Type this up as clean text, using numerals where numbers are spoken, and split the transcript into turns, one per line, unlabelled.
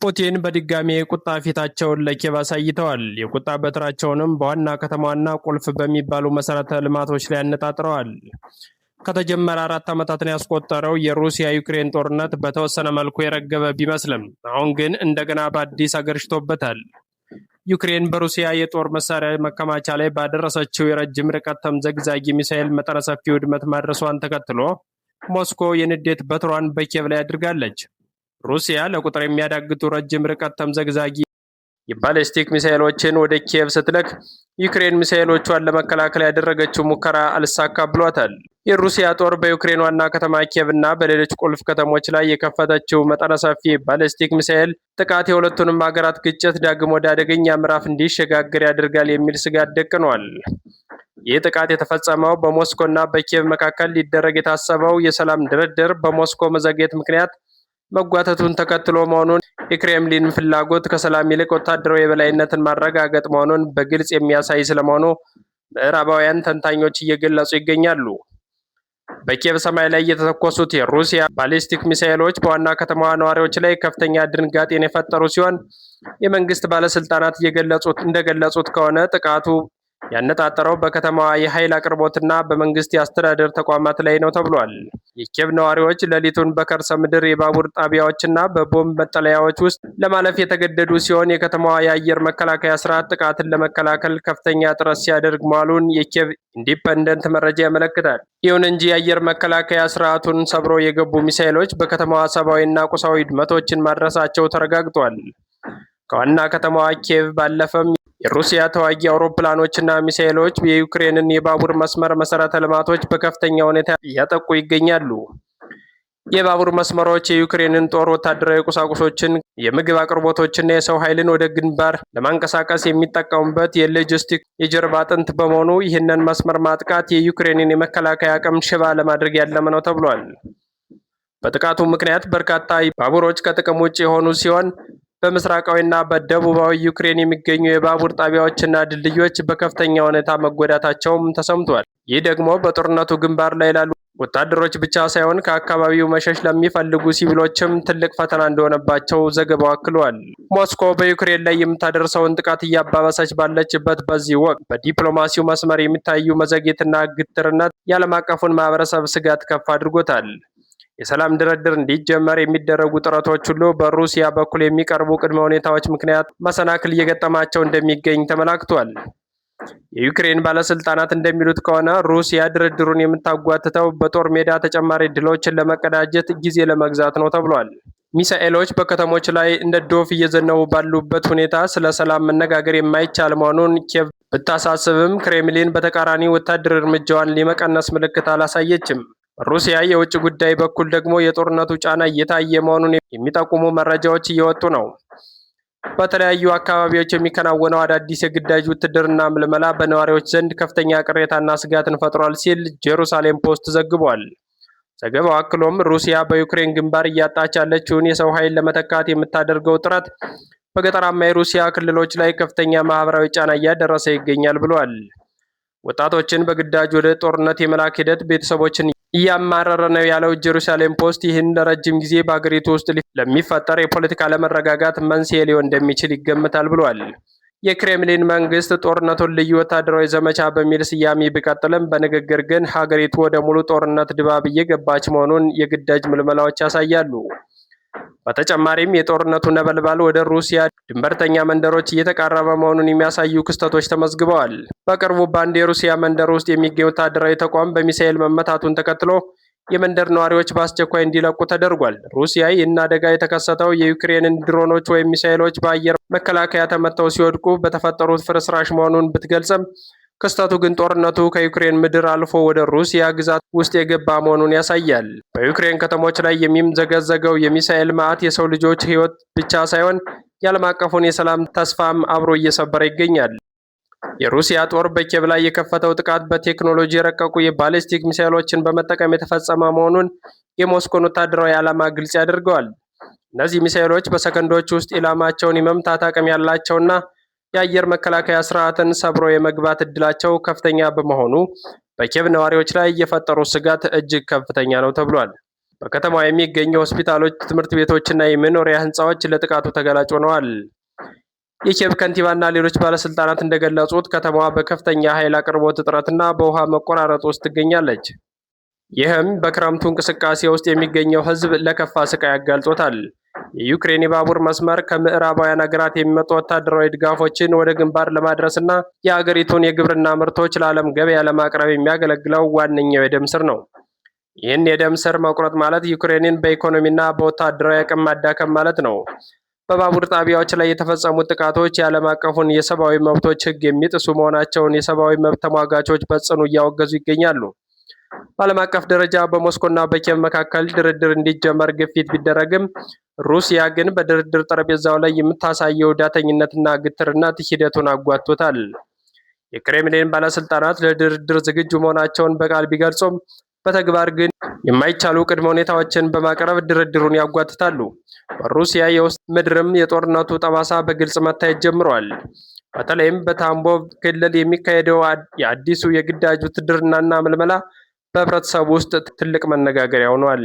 ፑቲን በድጋሚ የቁጣ ፊታቸውን ለኪየቭ አሳይተዋል። የቁጣ በትራቸውንም በዋና ከተማዋና ቁልፍ በሚባሉ መሰረተ ልማቶች ላይ አነጣጥረዋል። ከተጀመረ 4 ዓመታትን ያስቆጠረው የሩሲያ ዩክሬን ጦርነት በተወሰነ መልኩ የረገበ ቢመስልም አሁን ግን እንደገና በአዲስ አገርሽቶበታል። ዩክሬን በሩሲያ የጦር መሳሪያ መከማቻ ላይ ባደረሰችው የረጅም ርቀት ተምዘግዛጊ ሚሳኤል መጠነ ሰፊ ውድመት ማድረሷን ተከትሎ ሞስኮ የንዴት በትሯን በኪየቭ ላይ አድርጋለች። ሩሲያ ለቁጥር የሚያዳግቱ ረጅም ርቀት ተምዘግዛጊ የባሊስቲክ ሚሳኤሎችን ወደ ኪየቭ ስትልክ ዩክሬን ሚሳኤሎቿን ለመከላከል ያደረገችው ሙከራ አልሳካ ብሏታል። የሩሲያ ጦር በዩክሬን ዋና ከተማ ኪየቭ እና በሌሎች ቁልፍ ከተሞች ላይ የከፈተችው መጠነ ሰፊ ባሊስቲክ ሚሳኤል ጥቃት የሁለቱንም ሀገራት ግጭት ዳግም ወደ አደገኛ ምዕራፍ እንዲሸጋገር ያደርጋል የሚል ስጋት ደቅኗል። ይህ ጥቃት የተፈጸመው በሞስኮ እና በኪየቭ መካከል ሊደረግ የታሰበው የሰላም ድርድር በሞስኮ መዘግየት ምክንያት መጓተቱን ተከትሎ መሆኑን የክሬምሊን ፍላጎት ከሰላም ይልቅ ወታደራዊ የበላይነትን ማረጋገጥ መሆኑን በግልጽ የሚያሳይ ስለመሆኑ ምዕራባውያን ተንታኞች እየገለጹ ይገኛሉ። በኪየቭ ሰማይ ላይ የተተኮሱት የሩሲያ ባሊስቲክ ሚሳኤሎች በዋና ከተማዋ ነዋሪዎች ላይ ከፍተኛ ድንጋጤን የፈጠሩ ሲሆን የመንግስት ባለስልጣናት እንደገለጹት ከሆነ ጥቃቱ ያነጣጠረው በከተማዋ የኃይል አቅርቦትና በመንግስት የአስተዳደር ተቋማት ላይ ነው ተብሏል። የኪየቭ ነዋሪዎች ሌሊቱን በከርሰ ምድር የባቡር ጣቢያዎችና በቦምብ መጠለያዎች ውስጥ ለማለፍ የተገደዱ ሲሆን የከተማዋ የአየር መከላከያ ስርዓት ጥቃትን ለመከላከል ከፍተኛ ጥረት ሲያደርግ መዋሉን የኪየቭ ኢንዲፐንደንት መረጃ ያመለክታል። ይሁን እንጂ የአየር መከላከያ ስርዓቱን ሰብሮ የገቡ ሚሳኤሎች በከተማዋ ሰብአዊና ቁሳዊ ውድመቶችን ማድረሳቸው ተረጋግጧል። ከዋና ከተማዋ ኪየቭ ባለፈም የሩሲያ ተዋጊ አውሮፕላኖችና ሚሳኤሎች የዩክሬንን የባቡር መስመር መሰረተ ልማቶች በከፍተኛ ሁኔታ እያጠቁ ይገኛሉ። የባቡር መስመሮች የዩክሬንን ጦር ወታደራዊ ቁሳቁሶችን፣ የምግብ አቅርቦቶችና የሰው ኃይልን ወደ ግንባር ለማንቀሳቀስ የሚጠቀሙበት የሎጂስቲክ የጀርባ አጥንት በመሆኑ ይህንን መስመር ማጥቃት የዩክሬንን የመከላከያ አቅም ሽባ ለማድረግ ያለመ ነው ተብሏል። በጥቃቱ ምክንያት በርካታ ባቡሮች ከጥቅም ውጭ የሆኑ ሲሆን በምስራቃዊና በደቡባዊ ዩክሬን የሚገኙ የባቡር ጣቢያዎችና ድልድዮች በከፍተኛ ሁኔታ መጎዳታቸውም ተሰምቷል። ይህ ደግሞ በጦርነቱ ግንባር ላይ ላሉ ወታደሮች ብቻ ሳይሆን ከአካባቢው መሸሽ ለሚፈልጉ ሲቪሎችም ትልቅ ፈተና እንደሆነባቸው ዘገባው አክሏል። ሞስኮ በዩክሬን ላይ የምታደርሰውን ጥቃት እያባባሰች ባለችበት በዚህ ወቅት በዲፕሎማሲው መስመር የሚታዩ መዘግየትና ግትርነት የዓለም አቀፉን ማህበረሰብ ስጋት ከፍ አድርጎታል። የሰላም ድርድር እንዲጀመር የሚደረጉ ጥረቶች ሁሉ በሩሲያ በኩል የሚቀርቡ ቅድመ ሁኔታዎች ምክንያት መሰናክል እየገጠማቸው እንደሚገኝ ተመላክቷል። የዩክሬን ባለስልጣናት እንደሚሉት ከሆነ ሩሲያ ድርድሩን የምታጓትተው በጦር ሜዳ ተጨማሪ ድሎችን ለመቀዳጀት ጊዜ ለመግዛት ነው ተብሏል። ሚሳኤሎች በከተሞች ላይ እንደ ዶፍ እየዘነቡ ባሉበት ሁኔታ ስለ ሰላም መነጋገር የማይቻል መሆኑን ኪየቭ ብታሳስብም ክሬምሊን በተቃራኒ ወታደራዊ እርምጃዋን ሊመቀነስ ምልክት አላሳየችም። ሩሲያ የውጭ ጉዳይ በኩል ደግሞ የጦርነቱ ጫና እየታየ መሆኑን የሚጠቁሙ መረጃዎች እየወጡ ነው። በተለያዩ አካባቢዎች የሚከናወነው አዳዲስ የግዳጅ ውትድርና ምልመላ በነዋሪዎች ዘንድ ከፍተኛ ቅሬታና ስጋትን ፈጥሯል ሲል ጄሩሳሌም ፖስት ዘግቧል። ዘገባው አክሎም ሩሲያ በዩክሬን ግንባር እያጣች ያለችውን የሰው ኃይል ለመተካት የምታደርገው ጥረት በገጠራማ የሩሲያ ክልሎች ላይ ከፍተኛ ማህበራዊ ጫና እያደረሰ ይገኛል ብሏል። ወጣቶችን በግዳጅ ወደ ጦርነት የመላክ ሂደት ቤተሰቦችን እያማረረ ነው ያለው ጄሩሳሌም ፖስት ይህን ለረጅም ጊዜ በአገሪቱ ውስጥ ለሚፈጠር የፖለቲካ አለመረጋጋት መንስኤ ሊሆን እንደሚችል ይገምታል ብሏል። የክሬምሊን መንግስት ጦርነቱን ልዩ ወታደራዊ ዘመቻ በሚል ስያሜ ቢቀጥልም በንግግር ግን ሀገሪቱ ወደ ሙሉ ጦርነት ድባብ እየገባች መሆኑን የግዳጅ ምልመላዎች ያሳያሉ። በተጨማሪም የጦርነቱ ነበልባል ወደ ሩሲያ ድንበርተኛ መንደሮች እየተቃረበ መሆኑን የሚያሳዩ ክስተቶች ተመዝግበዋል። በቅርቡ በአንድ የሩሲያ መንደር ውስጥ የሚገኝ ወታደራዊ ተቋም በሚሳኤል መመታቱን ተከትሎ የመንደር ነዋሪዎች በአስቸኳይ እንዲለቁ ተደርጓል። ሩሲያ ይህን አደጋ የተከሰተው የዩክሬንን ድሮኖች ወይም ሚሳኤሎች በአየር መከላከያ ተመተው ሲወድቁ በተፈጠሩት ፍርስራሽ መሆኑን ብትገልጽም ክስተቱ ግን ጦርነቱ ከዩክሬን ምድር አልፎ ወደ ሩሲያ ግዛት ውስጥ የገባ መሆኑን ያሳያል። በዩክሬን ከተሞች ላይ የሚምዘገዘገው የሚሳኤል ማዕት የሰው ልጆች ሕይወት ብቻ ሳይሆን የዓለም አቀፉን የሰላም ተስፋም አብሮ እየሰበረ ይገኛል። የሩሲያ ጦር በኪየቭ ላይ የከፈተው ጥቃት በቴክኖሎጂ የረቀቁ የባሊስቲክ ሚሳኤሎችን በመጠቀም የተፈጸመ መሆኑን የሞስኮን ወታደራዊ ዓላማ ግልጽ ያደርገዋል። እነዚህ ሚሳኤሎች በሰከንዶች ውስጥ ኢላማቸውን የመምታት አቅም ያላቸውና የአየር መከላከያ ስርዓትን ሰብሮ የመግባት እድላቸው ከፍተኛ በመሆኑ በኪየቭ ነዋሪዎች ላይ የፈጠሩት ስጋት እጅግ ከፍተኛ ነው ተብሏል። በከተማዋ የሚገኙ ሆስፒታሎች፣ ትምህርት ቤቶችና የመኖሪያ ህንፃዎች ለጥቃቱ ተጋላጭ ሆነዋል። የኪየቭ ከንቲባና ሌሎች ባለስልጣናት እንደገለጹት ከተማዋ በከፍተኛ ኃይል አቅርቦት እጥረትና በውሃ መቆራረጥ ውስጥ ትገኛለች። ይህም በክረምቱ እንቅስቃሴ ውስጥ የሚገኘው ህዝብ ለከፋ ስቃይ አጋልጦታል። የዩክሬን የባቡር መስመር ከምዕራባውያን ሀገራት የሚመጡ ወታደራዊ ድጋፎችን ወደ ግንባር ለማድረስና የአገሪቱን የግብርና ምርቶች ለዓለም ገበያ ለማቅረብ የሚያገለግለው ዋነኛው የደም ስር ነው። ይህን የደም ስር መቁረጥ ማለት ዩክሬንን በኢኮኖሚና በወታደራዊ አቅም ማዳከም ማለት ነው። በባቡር ጣቢያዎች ላይ የተፈጸሙት ጥቃቶች የዓለም አቀፉን የሰብአዊ መብቶች ሕግ የሚጥሱ መሆናቸውን የሰብአዊ መብት ተሟጋቾች በጽኑ እያወገዙ ይገኛሉ። በዓለም አቀፍ ደረጃ በሞስኮና በኪየቭ መካከል ድርድር እንዲጀመር ግፊት ቢደረግም ሩሲያ ግን በድርድር ጠረጴዛው ላይ የምታሳየው ዳተኝነትና ግትርነት ሂደቱን አጓቶታል። የክሬምሊን ባለስልጣናት ለድርድር ዝግጁ መሆናቸውን በቃል ቢገልጹም በተግባር ግን የማይቻሉ ቅድመ ሁኔታዎችን በማቅረብ ድርድሩን ያጓትታሉ። በሩሲያ የውስጥ ምድርም የጦርነቱ ጠባሳ በግልጽ መታየት ጀምሯል። በተለይም በታምቦቭ ክልል የሚካሄደው የአዲሱ የግዳጅ ውትድርናና ምልመላ በህብረተሰቡ ውስጥ ትልቅ መነጋገሪያ ሆኗል።